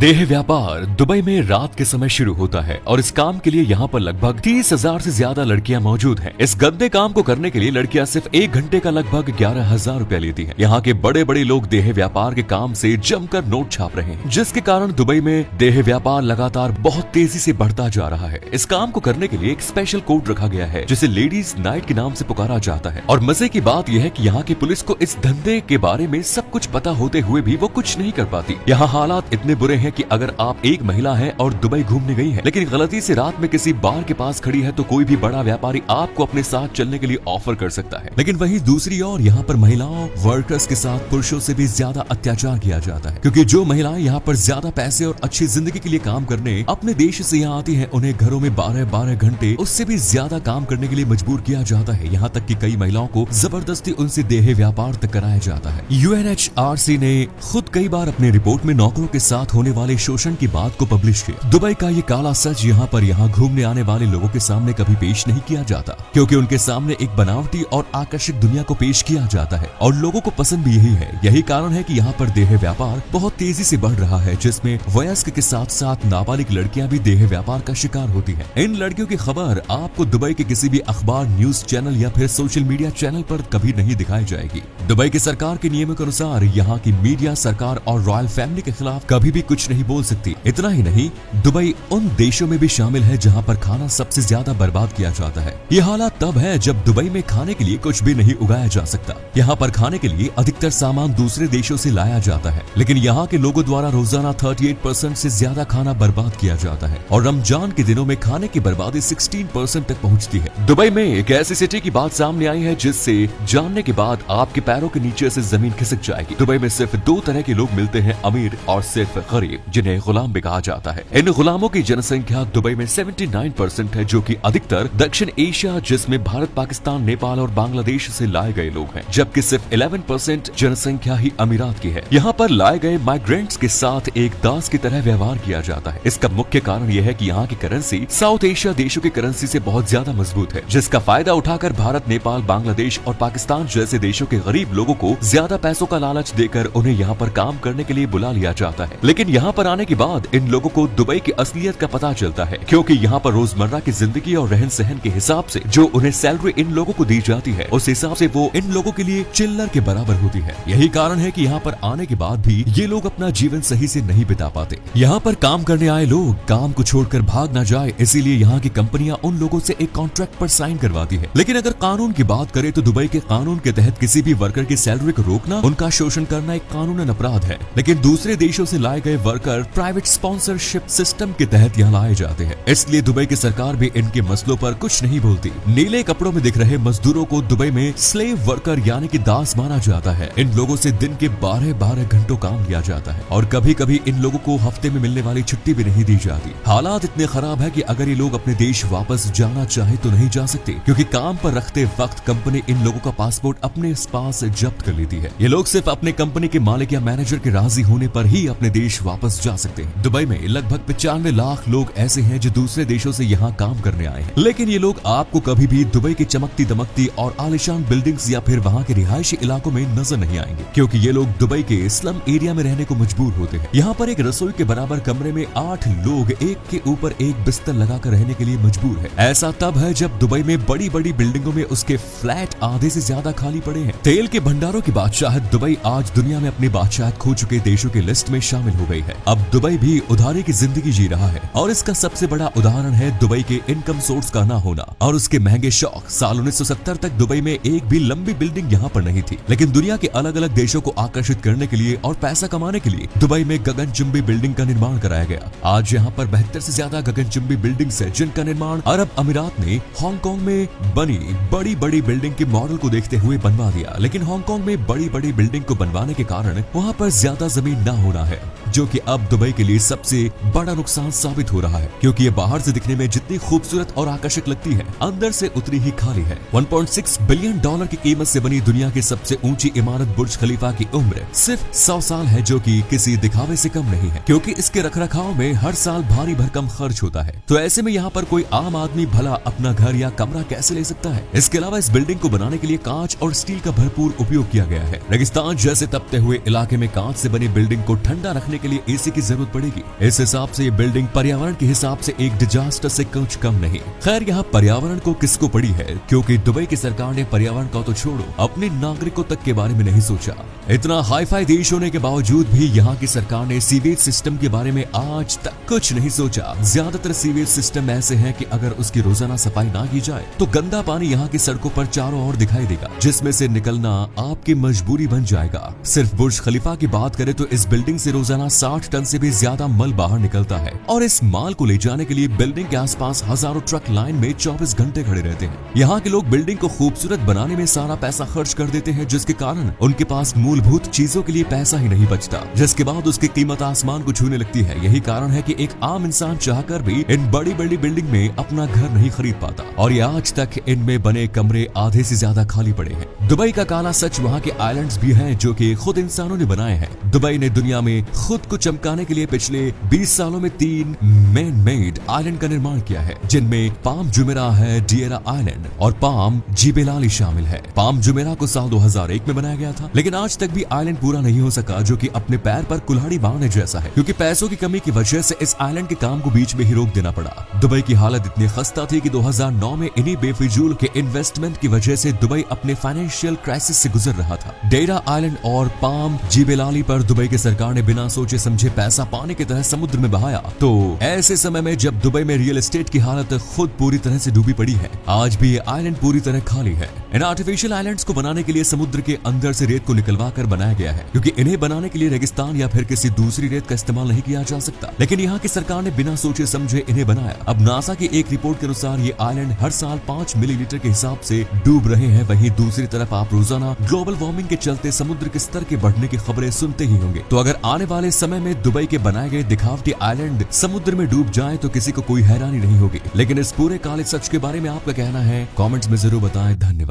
देह व्यापार दुबई में रात के समय शुरू होता है और इस काम के लिए यहाँ पर लगभग 30,000 से ज्यादा लड़कियां मौजूद हैं। इस गंदे काम को करने के लिए लड़कियां सिर्फ 1 घंटे का लगभग 11,000 रुपया लेती हैं। यहाँ के बड़े बड़े लोग देह व्यापार के काम से जमकर नोट छाप रहे हैं, जिसके कारण दुबई में देह व्यापार लगातार बहुत तेजी से बढ़ता जा रहा है। इस काम को करने के लिए एक स्पेशल कोड रखा गया है, जिसे लेडीज नाइट के नाम से पुकारा जाता है। और मजे की बात यह है कि यहाँ की पुलिस को इस धंधे के बारे में सब कुछ पता होते हुए भी वो कुछ नहीं कर पाती। यहाँ हालात इतने बुरे हैं कि अगर आप एक महिला हैं और दुबई घूमने गई हैं, लेकिन गलती से रात में किसी बार के पास खड़ी है, तो कोई भी बड़ा व्यापारी आपको अपने साथ चलने के लिए ऑफर कर सकता है। लेकिन वहीं दूसरी ओर यहाँ पर महिलाओं वर्कर्स के साथ पुरुषों से भी ज्यादा अत्याचार किया जाता है, क्योंकि जो महिलाएं यहाँ पर ज्यादा पैसे और अच्छी जिंदगी के लिए काम करने अपने देश से यहाँ आती है, उन्हें घरों में 12-12 घंटे उससे भी ज्यादा काम करने के लिए मजबूर किया जाता है। यहाँ तक कि कई महिलाओं को जबरदस्ती उनसे देह व्यापार तक कराया जाता है। UNHRC ने खुद कई बार अपने रिपोर्ट में नौकरों के साथ होने वाले शोषण की बात को पब्लिश किया। दुबई का ये काला सच यहाँ घूमने आने वाले लोगों के सामने कभी पेश नहीं किया जाता, क्योंकि उनके सामने एक बनावटी और आकर्षक दुनिया को पेश किया जाता है और लोगों को पसंद भी यही है। यही कारण है कि यहाँ पर देह व्यापार बहुत तेजी से बढ़ रहा है, जिसमें वयस्क के साथ साथ नाबालिग लड़कियां भी देह व्यापार का शिकार होती हैं। इन लड़कियों की खबर आपको दुबई के किसी भी अखबार, न्यूज चैनल या फिर सोशल मीडिया चैनल पर कभी नहीं दिखाई जाएगी। दुबई की सरकार के नियमों के अनुसार यहाँ की मीडिया सरकार और रॉयल फैमिली के खिलाफ कभी भी कुछ नहीं बोल सकती। इतना ही नहीं, दुबई उन देशों में भी शामिल है जहाँ पर खाना सबसे ज्यादा बर्बाद किया जाता है। ये हालात तब है जब दुबई में खाने के लिए कुछ भी नहीं उगाया जा सकता। यहाँ पर खाने के लिए अधिकतर सामान दूसरे देशों से लाया जाता है, लेकिन यहाँ के लोगों द्वारा रोजाना 38% से ज्यादा खाना बर्बाद किया जाता है और रमजान के दिनों में खाने की बर्बादी 16% तक पहुँचती है। दुबई में एक ऐसी सिटी की बात सामने आई है जिससे जानने के बाद आपके पैरों के नीचे से जमीन खिसक जाएगी। दुबई में सिर्फ 2 तरह के लोग मिलते हैं, अमीर और सिर्फ गरीब, जिन्हें गुलाम भी कहा जाता है। इन गुलामों की जनसंख्या दुबई में 79% है, जो कि अधिकतर दक्षिण एशिया, जिसमें भारत, पाकिस्तान, नेपाल और बांग्लादेश से लाए गए लोग हैं, जबकि सिर्फ 11% जनसंख्या ही अमीरात की है। यहाँ पर लाए गए माइग्रेंट्स के साथ एक दास की तरह व्यवहार किया जाता है। इसका मुख्य कारण यह है कि यहाँ की करेंसी साउथ एशिया देशों की करेंसी से बहुत ज्यादा मजबूत है, जिसका फायदा उठाकर भारत, नेपाल, बांग्लादेश और पाकिस्तान जैसे देशों के गरीब लोगों को ज्यादा पैसों का लालच देकर उन्हें यहाँ पर काम करने के लिए बुला लिया जाता है। लेकिन यहाँ पर आने के बाद इन लोगों को दुबई की असलियत का पता चलता है, क्योंकि यहाँ पर रोजमर्रा की जिंदगी और रहन सहन के हिसाब से जो उन्हें सैलरी इन लोगों को दी जाती है, उस हिसाब से वो इन लोगों के लिए चिल्लर के बराबर होती है। यही कारण है कि यहाँ पर आने के बाद भी ये लोग अपना जीवन सही से नहीं बिता पाते। यहाँ पर काम करने आए लोग काम को छोड़कर भाग न जाए, इसीलिए यहाँ की कंपनियां उन लोगों से एक कॉन्ट्रैक्ट पर साइन करवाती है। लेकिन अगर कानून की बात करें तो दुबई के कानून के तहत किसी भी वर्कर की सैलरी को रोकना, उनका शोषण करना एक कानूनन अपराध है। लेकिन दूसरे देशों से लाए गए वर्कर प्राइवेट स्पॉन्सरशिप सिस्टम के तहत यहाँ लाए जाते हैं, इसलिए दुबई की सरकार भी इनके मसलों पर कुछ नहीं बोलती। नीले कपड़ों में दिख रहे मजदूरों को दुबई में स्लेव वर्कर यानी कि दास माना जाता है। इन लोगों से दिन के 12-12 घंटों काम लिया जाता है और कभी कभी इन लोगों को हफ्ते में मिलने वाली छुट्टी भी नहीं दी जाती। हालात इतने खराब है कि अगर ये लोग अपने देश वापस जाना चाहे तो नहीं जा सकते, क्योंकि काम पर रखते वक्त कंपनी इन लोगों का पासपोर्ट अपने पास जब्त कर लेती है। ये लोग सिर्फ अपने कंपनी के मालिक या मैनेजर के राजी होने पर ही अपने देश वापस जा सकते हैं। दुबई में लगभग 95 लाख लोग ऐसे हैं जो दूसरे देशों से यहाँ काम करने आए हैं, लेकिन ये लोग आपको कभी भी दुबई की चमकती दमकती और आलिशान बिल्डिंग्स या फिर वहाँ के रिहायशी इलाकों में नजर नहीं आएंगे, क्योंकि ये लोग दुबई के स्लम एरिया में रहने को मजबूर होते हैं। यहाँ पर एक रसोई के बराबर कमरे में 8 लोग एक के ऊपर एक बिस्तर लगाकर रहने के लिए मजबूर है। ऐसा तब है जब दुबई में बड़ी बड़ी बिल्डिंगों में उसके फ्लैट आधे से ज्यादा खाली पड़े हैं। तेल के भंडारों की बादशाहत दुबई आज दुनिया में अपनी बादशाहत खो चुके देशों की लिस्ट में शामिल हो गई है। अब दुबई भी उधारी की जिंदगी जी रहा है और इसका सबसे बड़ा उदाहरण है दुबई के इनकम सोर्स का ना होना और उसके महंगे शौक। साल 1970 तक दुबई में एक भी लंबी बिल्डिंग यहाँ पर नहीं थी, लेकिन दुनिया के अलग अलग देशों को आकर्षित करने के लिए और पैसा कमाने के लिए दुबई में गगनचुंबी बिल्डिंग का निर्माण कराया गया। आज यहाँ पर 72 से ज्यादा गगनचुंबी बिल्डिंग्स है, जिनका निर्माण अरब अमीरात ने हांगकांग में बनी बड़ी बड़ी बिल्डिंग के मॉडल को देखते हुए बनवा दिया। लेकिन हांगकांग में बड़ी बड़ी बिल्डिंग को बनवाने के कारण वहाँ पर ज्यादा जमीन न होना है, जो कि अब दुबई के लिए सबसे बड़ा नुकसान साबित हो रहा है, क्योंकि ये बाहर से दिखने में जितनी खूबसूरत और आकर्षक लगती है, अंदर से उतनी ही खाली है। 1.6 बिलियन डॉलर की कीमत से बनी दुनिया की सबसे ऊंची इमारत बुर्ज खलीफा की उम्र सिर्फ 100 साल है, जो कि किसी दिखावे से कम नहीं है, क्योंकि इसके रखरखाव में हर साल भारी भरकम खर्च होता है। तो ऐसे में यहाँ पर कोई आम आदमी भला अपना घर या कमरा कैसे ले सकता है? इसके अलावा इस बिल्डिंग को बनाने के लिए कांच और स्टील का भरपूर उपयोग किया गया है। रेगिस्तान जैसे तपते हुए इलाके में कांच से बनी बिल्डिंग को ठंडा रखने के लिए एसी की जरूरत पड़ेगी। इस हिसाब से ये बिल्डिंग पर्यावरण के हिसाब से एक डिजास्टर से कुछ कम नहीं। खैर यहाँ पर्यावरण को किसको पड़ी है, क्योंकि दुबई की सरकार ने पर्यावरण का तो छोड़ो अपने नागरिकों तक के बारे में नहीं सोचा। इतना हाईफाई देश होने के बावजूद भी यहाँ की सरकार ने सीवेज सिस्टम के बारे में आज तक कुछ नहीं सोचा। ज्यादातर सीवेज सिस्टम ऐसे हैं कि अगर उसकी रोजाना सफाई ना की जाए तो गंदा पानी यहाँ की सड़कों पर चारों ओर दिखाई देगा, जिसमें से निकलना आपकी मजबूरी बन जाएगा। सिर्फ बुर्ज खलीफा की बात करें तो इस बिल्डिंग से रोजाना 60 टन से भी ज्यादा मल बाहर निकलता है और इस माल को ले जाने के लिए बिल्डिंग के आसपास हजारों ट्रक लाइन में 24 घंटे खड़े रहते हैं। यहाँ के लोग बिल्डिंग को खूबसूरत बनाने में सारा पैसा खर्च कर देते हैं, जिसके कारण उनके पास मूलभूत चीजों के लिए पैसा ही नहीं बचता, जिसके बाद उसकी कीमत आसमान को छूने लगती है। यही कारण है कि एक आम इंसान चाहकर भी इन बड़ी बड़ी बिल्डिंग में अपना घर नहीं खरीद पाता और ये आज तक इनमें बने कमरे आधे से ज्यादा खाली पड़े हैं। दुबई का काला सच वहाँ के आइलैंड्स भी हैं जो कि खुद इंसानों ने बनाए हैं। दुबई ने दुनिया में खुद को चमकाने के लिए पिछले 20 सालों में 3 मैन मेड आइलैंड का निर्माण किया है, जिनमें पाम जुमेरा है, डिएरा आइलैंड और पाम जिबेलाली शामिल है। पाम जुमेरा को साल 2001 में बनाया गया था, लेकिन आज तक भी आइलैंड पूरा नहीं हो सका, जो कि अपने पैर पर कुल्हाड़ी बांधने जैसा है, क्योंकि पैसों की कमी की वजह से इस आइलैंड के काम को बीच में ही रोक देना पड़ा। दुबई की हालत इतनी खस्ता थी कि 2009 में इन्हीं बेफिजूल के इन्वेस्टमेंट की वजह से दुबई अपने फाइनेंशियल क्राइसिस से गुजर रहा था। डेरा आइलैंड और पाम जिबेलाली पर दुबई की सरकार ने बिना सोचे समझे पैसा पानी की तरह समुद्र में बहाया। तो ऐसे समय में जब दुबई में रियल एस्टेट की हालत खुद पूरी तरह से डूबी पड़ी है, आज भी ये आइलैंड पूरी तरह खाली है। इन आर्टिफिशियल आइलैंड्स को बनाने के लिए समुद्र के अंदर से रेत को निकलवा कर बनाया गया है, क्योंकि इन्हें बनाने के लिए रेगिस्तान या फिर किसी दूसरी रेत का इस्तेमाल नहीं किया जा सकता। लेकिन यहाँ की सरकार ने बिना सोचे समझे इन्हें बनाया। अब नासा की एक रिपोर्ट के अनुसार ये आइलैंड हर साल 5 मिलीलीटर के हिसाब से डूब रहे हैं। वहीं दूसरी तरफ आप रोजाना ग्लोबल वार्मिंग के चलते समुद्र के स्तर के बढ़ने की खबरें सुनते ही होंगे। तो अगर आने वाले समय में दुबई के बनाए गए दिखावटी आइलैंड समुद्र में डूब जाए तो किसी को कोई हैरानी नहीं होगी। लेकिन इस पूरे काले सच के बारे में आपका कहना है, कमेंट्स में जरूर बताएं। धन्यवाद।